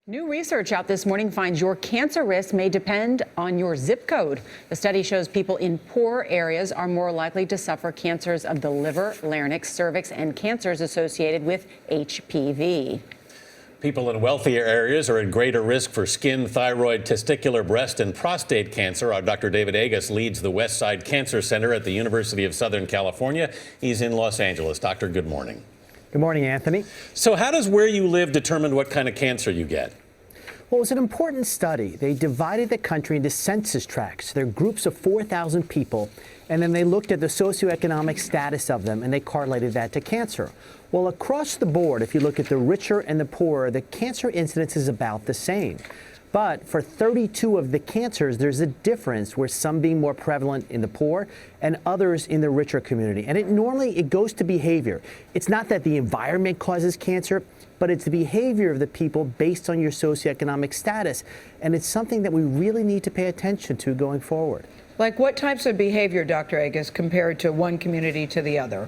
New research out this morning finds your cancer risk may depend on your zip code. The study shows people in poor areas are more likely to suffer cancers of the liver, larynx, cervix, and cancers associated with HPV. People in wealthier areas are at greater risk for skin, thyroid, testicular, breast, and prostate cancer. Our Dr. David Agus leads the West Side Cancer Center at the University of Southern California. He's in Los Angeles. Doctor, good morning. Good morning, Anthony. So how does where you live determine what kind of cancer you get? Well, it was an important study. They divided the country into census tracts. There are groups of 4,000 people, and then they looked at the socioeconomic status of them, and they correlated that to cancer. Well, across the board, if you look at the richer and the poorer, the cancer incidence is about the same. But for 32 of the cancers, there's a difference, where some being more prevalent in the poor and others in the richer community. And it goes to behavior. It's not that the environment causes cancer, but it's the behavior of the people based on your socioeconomic status. And it's something that we really need to pay attention to going forward. Like what types of behavior, Dr. Agus, compared to one community to the other?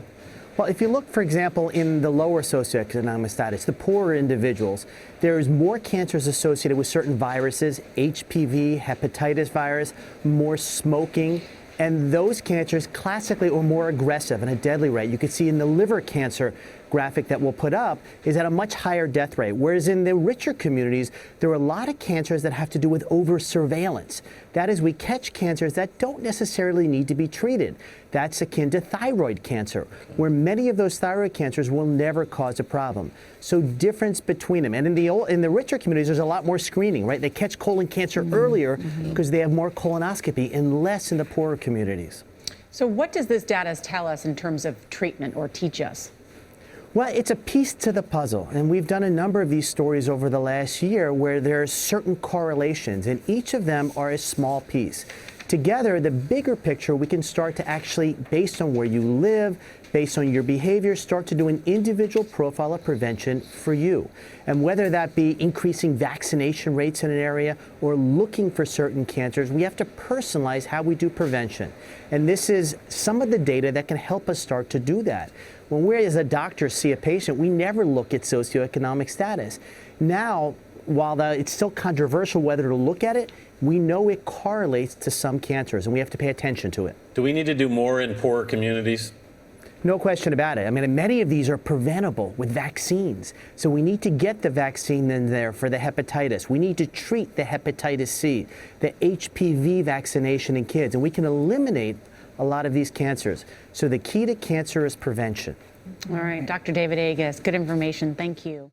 Well, if you look, for example, in the lower socioeconomic status, the poorer individuals, there is more cancers associated with certain viruses, HPV, hepatitis virus, more smoking, and those cancers classically are more aggressive and a deadly rate. You can see in the liver cancer graphic that we'll put up is at a much higher death rate, whereas in the richer communities, there are a lot of cancers that have to do with over-surveillance. That is, we catch cancers that don't necessarily need to be treated. That's akin to thyroid cancer, where many of those thyroid cancers will never cause a problem. So difference between them. And in the richer communities, there's a lot more screening, right? They catch colon cancer earlier because they have more colonoscopy and less in the poorer communities. So what does this data tell us in terms of treatment or teach us? Well, it's a piece to the puzzle, and we've done a number of these stories over the last year where there are certain correlations, and each of them are a small piece. Together, the bigger picture, we can start to actually, based on where you live, based on your behavior, start to do an individual profile of prevention for you. And whether that be increasing vaccination rates in an area or looking for certain cancers, we have to personalize how we do prevention. And this is some of the data that can help us start to do that. When we as a doctor see a patient, we never look at socioeconomic status. Now, while it's still controversial whether to look at it, we know it correlates to some cancers, and we have to pay attention to it. Do we need to do more in poorer communities? No question about it. I mean, many of these are preventable with vaccines. So we need to get the vaccine in there for the hepatitis. We need to treat the hepatitis C, the HPV vaccination in kids, and we can eliminate a lot of these cancers. So the key to cancer is prevention. All right, Dr. David Agus, good information. Thank you.